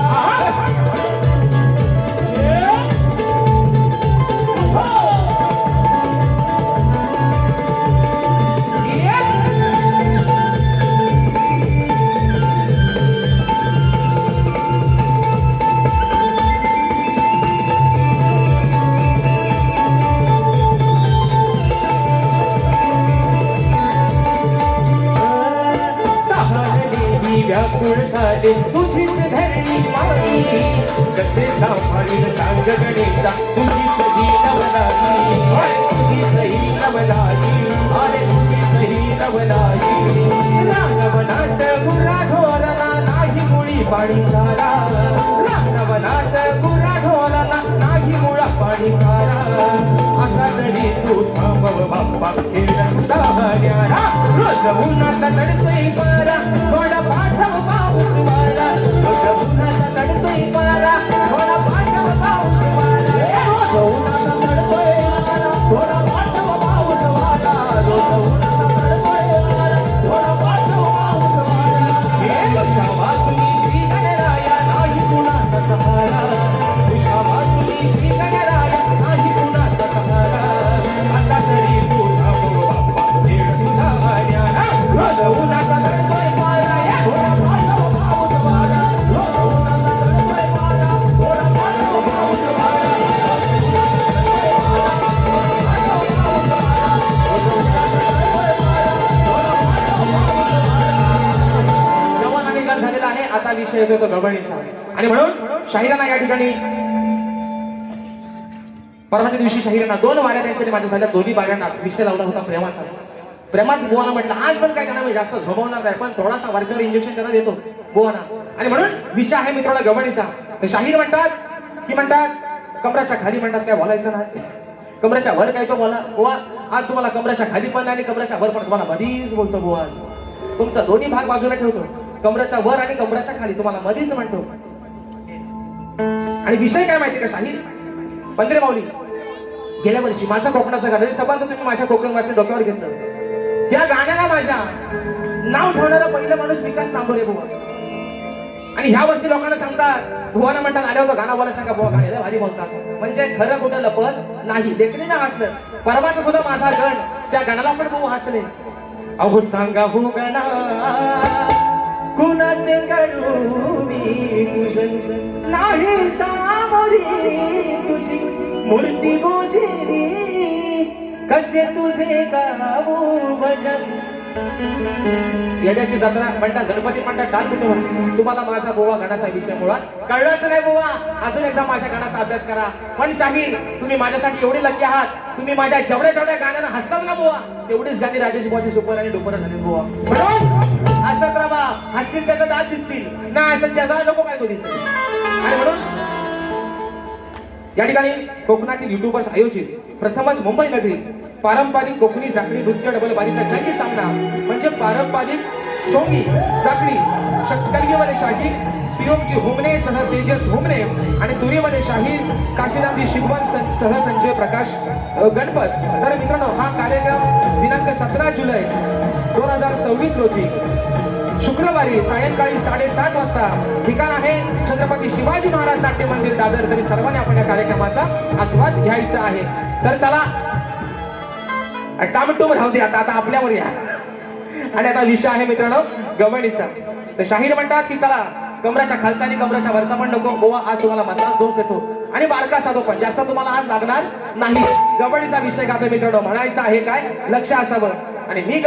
व्याकुळ झाले तुझीच धरणी माई कसे सांभाळील सांग गणेशा तुझीच ही नवलाही तुझीच ही नवलाही अरे तुझीच ही नवलाही रानवनात गुरा ढोराला नाही मुळी पाणी चारा रानवनात गुरा ढोराला नाही मुळा पाणी चारा आता तरी तू थांबव बाप्पा खेळ तुझा भाग्यारा रोज उन्हाचा चढतोय पारा थोडा पाठव पाऊस वारा रोज उन्हाचा चढतोय पारा थोडा पाठव पाऊस वारा रोज उन्हाचा चढतोय पारा थोडा पाठव पाऊस वारा रोज उन्हाचा चढतोय पारा थोडा पाठव पाऊस वारा तुझ्या वाचुनी श्री गणराया नाही कुणाचा सहारा तुझ्या वाचुनी श्री गणराया नाही कुणाचा सहारा आता तरी तू थांबव बाप्पा खेळ तुझा भाग्यारा रोज उन्हाचा चढतोय पारा थोडा पाठव पाऊस वारा रोज उन्हाचा चढतोय पारा थोडा पाठव पाऊस वारा जवान आणि गण झालेला आहे आता विषय येतो तो गबळीचा आणि म्हणून शाहिरांना या ठिकाणी परवाच्या दिवशी शाहिरांना 2 वाऱ्या त्यांच्या माझ्या झाल्या दोन्ही वाऱ्यांना विषय लावला होता प्रेमाचा प्रेमात बुवाना म्हटलं आज पण काय त्यांना मी जास्त झोपवणार नाही पण थोडासा वरच्यावर इंजेक्शन त्यांना देतो बुवाना आणि म्हणून विषय आहे मित्राला गबळीचा तर शाहीर म्हणतात कमराच्या खाली म्हणतात काय बोलायचं नाही कमराच्या वर काय तो बोला बुवा आज तुम्हाला कमराच्या खाली पण आणि कमराच्या वर पण तुम्हाला मधीच बोलतो बुवा आज तुमचा दोन्ही भाग बाजूला ठेवतो कमराच्या वर आणि कमराच्या खाली तुम्हाला मधीच म्हणतो आणि विषय काय माहिती का शाहीर पंधरे माऊली गेल्या वर्षी माझा कोकणाचा गाणं सबंध तुम्ही माझ्या कोकण भाषेत डोक्यावर घेतलं त्या गाण्याला माझ्या नाव ठेवणारा पहिला माणूस विकास नांबोरे बुवा आणि ह्या वर्षी लोकांना सांगतात बुवाना म्हणतात आल्या होतं गाणं बोला सांगा बुवा गाण्याला भारी बोलतात म्हणजे खरं कुठं लपत नाही देखणे ना हसलं परवाचा सुद्धा माझा गण त्या गाण्याला पण बुवा हसले अहो सांगा भू गणा कुणाचे करू मी पूजन नाही सामोरी तुझी मूर्ती गोजेरी कसे तुझे गाऊ भजन येड्याची जत्रा म्हणतात गणपती म्हणतात डाल कुठे तुम्हाला माझा बोवा गाण्याचा विषय मुळात कळलंच नाही बोवा अजून एकदा माझ्या गाण्याचा अभ्यास करा पण शाहीर तुम्ही माझ्यासाठी एवढे लकी आहात तुम्ही माझ्या जेवढ्या गाण्याला हसतात ना बोवा तेवढीच गाणी राजेश बुवाची सुपर आणि डोपर झाली बोवा म्हणून हसत राहा हसतील त्याचा दात दिसतील ना हसत त्याचा नको काय तो दिसेल आणि म्हणून या ठिकाणी कोकणातील युट्यूबर्स आयोजित प्रथमच मुंबई नगरीत पारंपरिक कोकणी जाकडी नृत्य डबल बारीचा जंगी सामना म्हणजे पारंपरिक सोंगी जाकडी शक्कलगीमध्ये शाहीर सियोमजी हुमणे सह तेजस हुमणे आणि तुरीमध्ये शाहीर काशीरामजी शिगवण सह संजय प्रकाश गणपत. तर मित्रांनो हा कार्यक्रम दिनांक 17 जुलै 2026 रोजी शुक्रवारी सायंकाळी 7:30 वाजता ठिकाण आहे छत्रपती शिवाजी महाराज नाट्य मंदिर दादर. तरी सर्वांनी आपण या कार्यक्रमाचा आस्वाद घ्यायचा आहे. तर चला टामटूम राहू दे, आता आपल्यावर या. आणि आता विषय आहे मित्रांनो गवणीचा. तर शाहीर म्हणतात की चला कमराच्या खालचा आणि कमराच्या वरचा पण नको गोवा, आज तुम्हाला मद्रास डोस देतो आणि बारका साधो पण जास्त तुम्हाला आज लागणार नाही. गवणीचा विषय गातो मित्रांनो. म्हणायचं आहे काय लक्ष असावं. आणि मी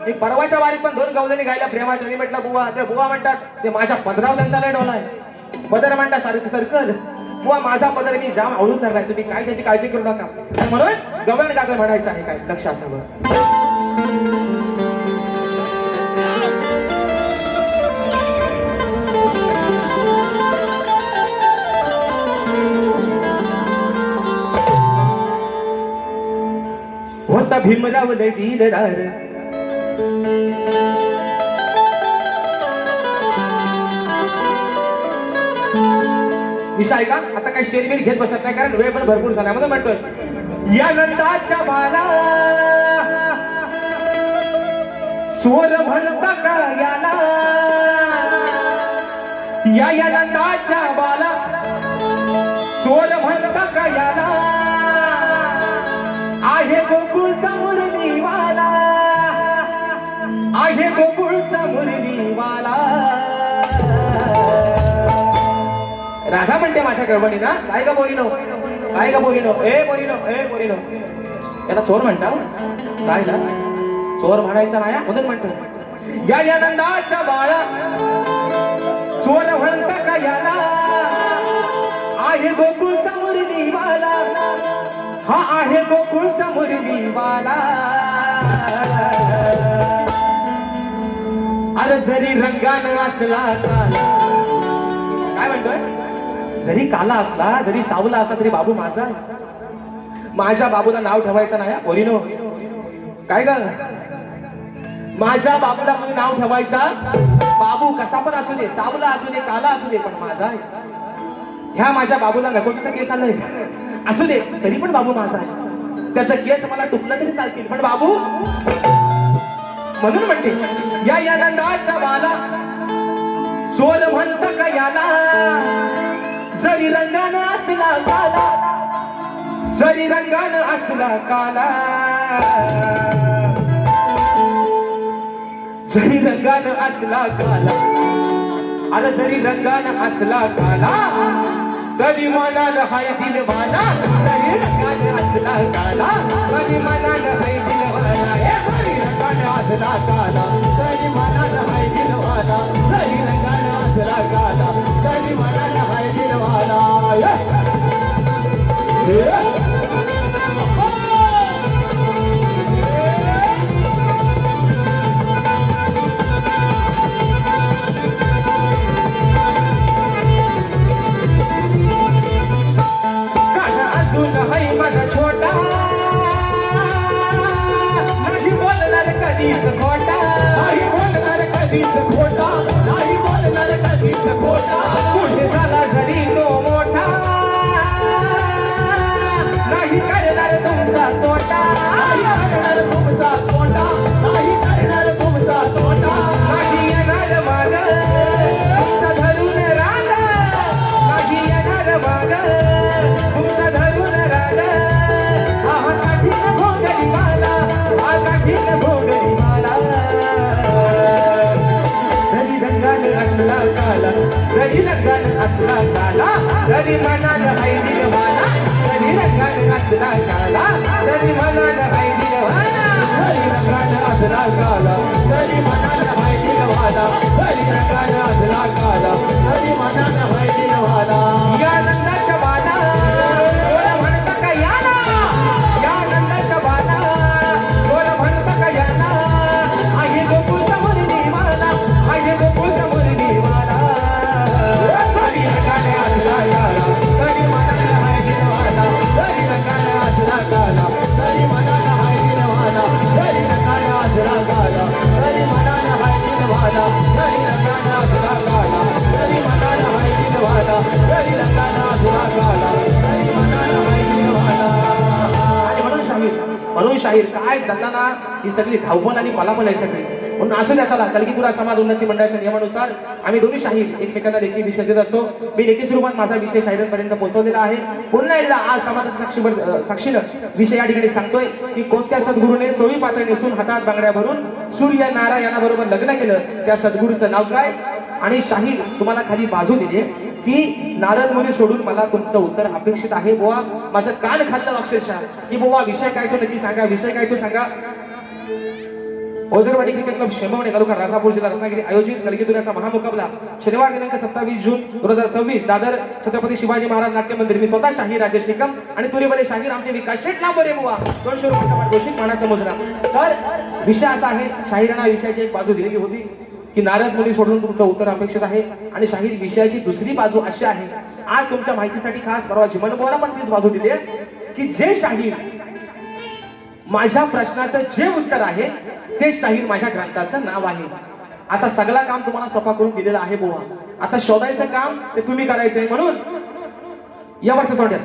मी परवाच्या वारीत पण 2 गवळणी गायला प्रेमाच्या. मी म्हटलं बुवा, ते बुवा म्हणतात ते माझ्या पदराव त्यांचा लय डोला आहे. पदर म्हणतात सर्कल बुवा माझा पदर मी जाम आवडून धरलाय, तुम्ही काय त्याची काळजी करू नका. आणि म्हणून गवळण गातो म्हणायचं आहे काय लक्ष असावं. होता भीमराव लय दिलदार, विषय का आता काय शेरबीर घेत बसत नाही कारण वेळ पण भरपूर झाला. म्हणून म्हणतोय या नंदाच्या बाला स्वर म्हणता का याला, या नंदाच्या बाला स्वर म्हणता का याला, आहे गोकुळचा मुरलीवाला, आहे गोकुळचा मुरलीवाला. राधा म्हणते माझ्या गवळणीना काय ग बोरीनो, काय ग बोरीनो, ए बोरीनो, ए बोरीनो. याला चोर म्हणता काय ना, चोर म्हणायचा नाही म्हणून म्हणतो या नंदाच्या बाळा चोर म्हणता का याला, आहे गोकुळचा मुरलीवाला, हा आहे गोकुळचा मुरलीवाला. अरे जरी रंगानं असला काला, काय म्हणतोय जरी काला असला जरी सावला असला तरी बाबू माझा. माझ्या बाबूला नाव ठेवायचं नाही पोरीनो. काय ग माझ्या बाबूला म्हणून नाव ठेवायचा. बाबू कसा पण असू दे, सावला असू दे, काला असू दे, पण माझा आहे. ह्या माझ्या बाबूला नको तिथं केस आलंय असू दे तरी पण बाबू माझा आहे. त्याचा केस मला टुकलं तरी चालतील पण बाबू. म्हणून म्हणते या नंदाच्या बाला चोर म्हणता का याला, जरी रंगानं असला काला, जरी रंगानं असला काला, जरी रंगानं असला काला. अरे जरी रंगानं असला काला तरी मनानं हाय दिलवाना, जरी रंगानं असला काला तरी मनानं हाय दिलवाना. जरी रंगानं असला काला तरी मनानं हाय दिलवाना, जरी रंगानं असला काला तरी मनानं हाय दिलवाना. हाय माझा छोटा नाही बोलणार कधीच खोटा, नाही बोलणार कधीच खोटा, नाही बोलणार कधीच खोटा. पुढे झाला जरी तो मोठा नाही करणार तुमचा तोटा, नाही करणार तुमचा तोटा, नाही करणार तुमचा तोटा. नाही येणार माग तुमचा धरून राग, नाही येणार माग तुमचा धरून राग. हा काठीन भोगली मला, हा काठीन भोगली मला. जरी रंगानं असला काला, जरी रंगानं असला काला तरी मनानं हाय दिलवाना, जरी रंगानं असला काला तरी मनानं हाय दिलवाना. जरी रंगानं असला काला तरी मनानं हाय दिलवाना, जरी रंगानं असला काला तरी मनानं हाय दिलवाना. या नंदाच्या बाला चोर म्हणता का याला, या नंदाच्या बाला चोर म्हणता का याला, आहे गोकुळचा मुरलीवाला, आहे गोकुळचा मुरलीवाला. जरी रंगानं असला काला तरी मनानं हाय दिलवाना, जरी रंगानं असला काला तरी मनानं तरी रंगाना असला काला तरी मनाला हाय दिलवाला तरी रंगाना असला काला तरी मनाला हाय दिलवाला आणि म्हणून शाहीर काय जाताना ही सगळी धावपळ आणि पलापल आहे सगळी. म्हणून असू द्या चला कलगीतुरा समाज उन्नती मंडळाच्या नियमानुसार आम्ही दोन्ही शाहीर एकमेकांना लेखी विषय देत असतो. मी लेखी स्वरूपात माझा विषय शाहिरांपर्यंत पोहोचवलेला आहे. पुन्हा एकदा आज समाजाच्या साक्षीनं विषय या ठिकाणी सांगतोय की कोणत्या सद्गुरूने चोळी पातळ नेसून हातात बांगड्या भरून सूर्य नारायणाबरोबर लग्न केलं त्या सद्गुरूचं नाव काय. आणि शाहीर तुम्हाला खाली बाजू दिली की नारद मुनी सोडून मला तुमचं उत्तर अपेक्षित आहे. बुवा माझं कान खाल्लं अक्षरशः की बुवा विषय काय तो नक्की सांगा, विषय काय तो सांगा. ओझरवाडी क्रिकेट क्लब शेंबवणे तालुका राजापूर जिल्हा रत्नागिरी आयोजित कलगीतुऱ्याचा महामुकाबला शनिवार दिनांक 27 जून 2026 दादर छत्रपती शिवाजी महाराज नाट्य मंदिर. मी स्वतः शाहीर राजेश निकम आणि तुरीबरे शाहीर आमचे विकास शेट लांबरे बुवा 200 रुपये घोषित मानाचा मुजरा. तर विषय असा आहे शाहिरांना विषयाची एक बाजू दिलेली होती की नारद मुनी सोडून तुमचं उत्तर अपेक्षित आहे. आणि शाहीर विषयाची दुसरी बाजू अशी आहे आज तुमच्या माहितीसाठी खास परवा जिमन बोला पण तीच बाजू दिली आहे की जे शाहीर माझ्या प्रश्नाचं जे उत्तर आहे ते शाहीर माझ्या ग्रंथाचं नाव आहे. आता सगळं काम तुम्हाला सोपा करून दिलेलं आहे बुवा. आता शोधायचं काम ते तुम्ही करायचंय. म्हणून यावरचं सोडण्यात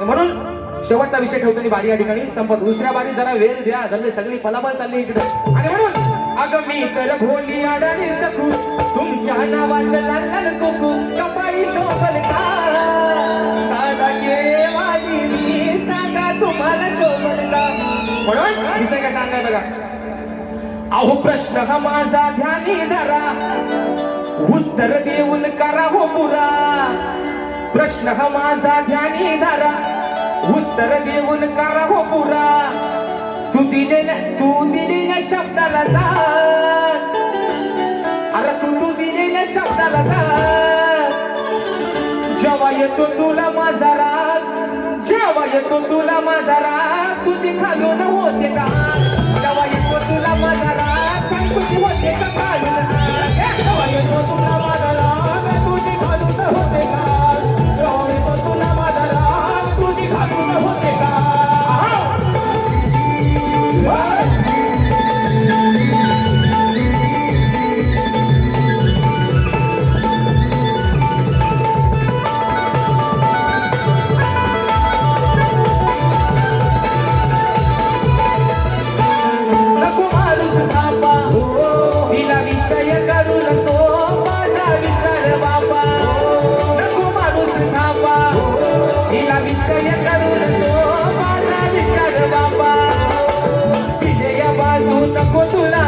म्हणून शेवटचा विषय ठेवताना बारी या ठिकाणी संपत. दुसऱ्या बारी जरा वेळ द्या झाले सगळी फलाफल चालली इकडे. आणि म्हणून अगं मी तर भोली अडाणी सखू तुमच्या नावाचं लाल कोकू कपाळी शोभल का केळेवाली मी सांगा तुम्हाला शोभल का. म्हणून विषय काय सांगाय बघा. अहो प्रश्न हा माझा ध्यानी धरा उत्तर देऊन करा हो पुरा. प्रश्न हा माझा ध्यानी धरा उत्तर देऊन करा हो पुरा. तू दिलेल्या शब्दाला जा अरे तू दिलेल्या शब्दाला जा. जेव्हा येतो तुला माझा राग जेव्हा येतो तुला माझा राग तुझी खालून होते का. जेव्हा येतो तुला माझा राग सांग तुझी होते का खालून. जेव्हा येतो तुला माझा राग तुझी खालून होते का. जेव्हा येतो तुला माझा राग तुझी खालून होते का. नको माणूस थांबा तिला विषय करून सो माझा विचार बाबा. नको माणूस थांबा तिला विषय करून सो माझा विचार बाबा. तिथे या बाजू नको तुला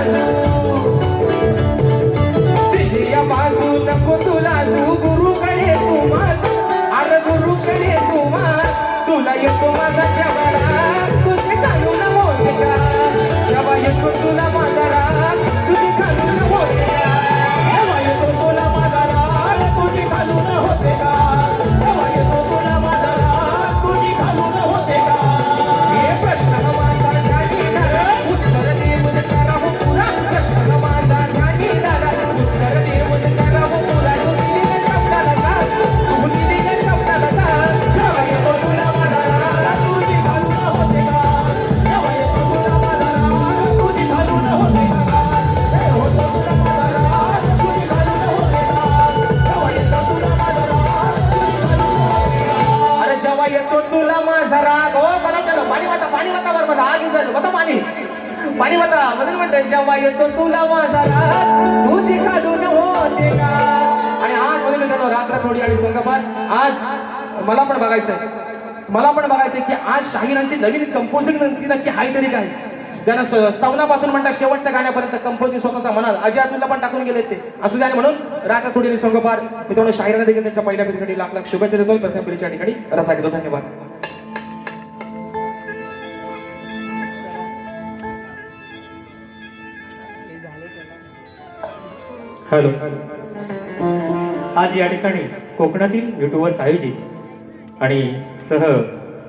तिथे या बाजू नको तुला गुरुकडे तुम्हाला अरे गुरुकडे तुम्हाला तुला येतो माझा जवारा तुझे काढून होते का. जेव्हा येतो तुला माझा राग तुझी खालून होते का. जेव्हा येतो तुला माझा राग तुझी खालून होते का. जेव्हा येतो तुला माझा राग तुझी खालून होते का. हे प्रश्न माझा ध्यानी धरा उत्तर देऊन करा हो पुरा. प्रश्न माझा ध्यानी धरा उत्तर देऊन करा हो पुरा. तू दिलेल्या शब्दाला जा तू दिलेल्या शब्दाला जा. जेव्हा येतो तुला माझा राग तुझी खालून होते का. जेव्हा येतो तुला माझा राग तुझी खालून होते का. जेव्हा येतो तुला माझा राग तुझी खालून होते का. जेव्हा येतो तुला माझा राग तुझी खालून होते का. अरे जेव्हा येतो तुला माझा राग हो मला त्याला पाणी वाता बरं माझा आग झालं होता पाणी वाता म्हणून म्हणतोय जेव्हा येतो तुला माझा राग तुझी खालून होते का. आणि आज म्हणून मित्रांनो रात्र थोडी आणि सोंगापार आज मला पण बघायचंय की आज शाहिरांची नवीन कंपोजिंग नक्की हाय तरी काय. त्यांना स्तवनापासून म्हणतात शेवटच्या गाण्यापर्यंत कंपोजिंग स्वतःचा मनात अजय अतुलला पण टाकून गेलेत ते असू द्या. म्हणून रात्र थोडी आणि सोंगापार मित्रांनो शाहिरांना देखील त्यांच्या पहिल्या फेरीसाठी लाख लाख शुभेच्छा देतो. प्रथम फेरीच्या ठिकाणी रजा घेतो. धन्यवाद. हॅलो. आज या ठिकाणी कोकणातील युट्यूबर्स आयोजित आणि सह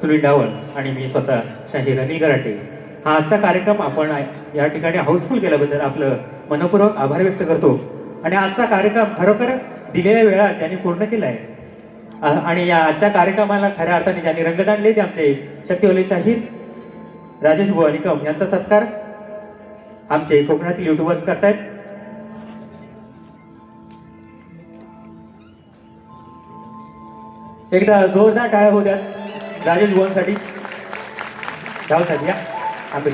सुनील डावण आणि मी स्वतः शाहीर अनिल गराटे हा आजचा कार्यक्रम आपण या ठिकाणी हाऊसफुल केल्याबद्दल आपलं मनपूर्वक आभार व्यक्त करतो. आणि आजचा कार्यक्रम खरोखर दिलेल्या वेळा त्यांनी पूर्ण केला आहे. आणि या आजच्या कार्यक्रमाला खऱ्या अर्थाने ज्यांनी रंगत आणले ते आमचे शक्तिवले शाहीर राजेश बुवा निकम यांचा सत्कार आमचे कोकणातील युट्यूबर्स करतायत. एकदा जोरदार टाळ्या होऊ द्यात राजेश बुवांसाठी. धावतात या आंबे.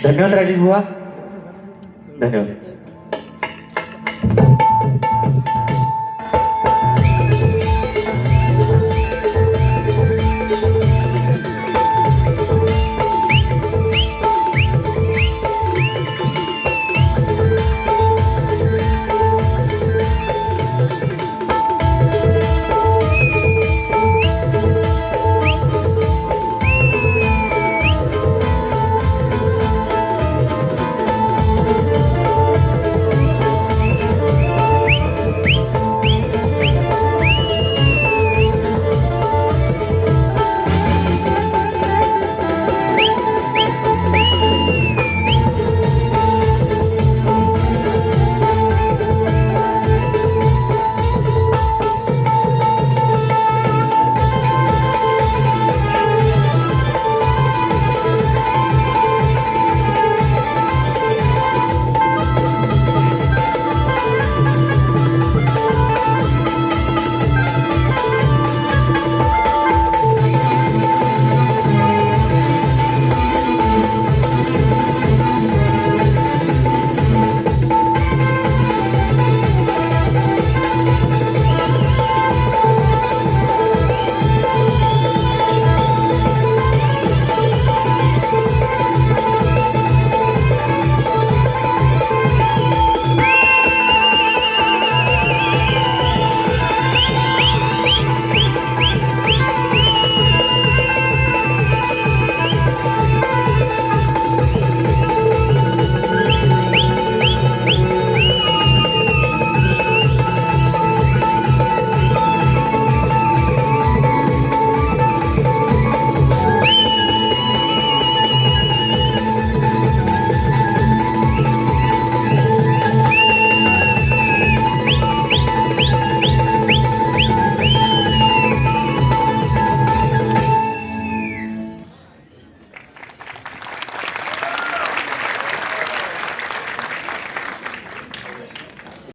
धन्यवाद राजेश बुवा, धन्यवाद.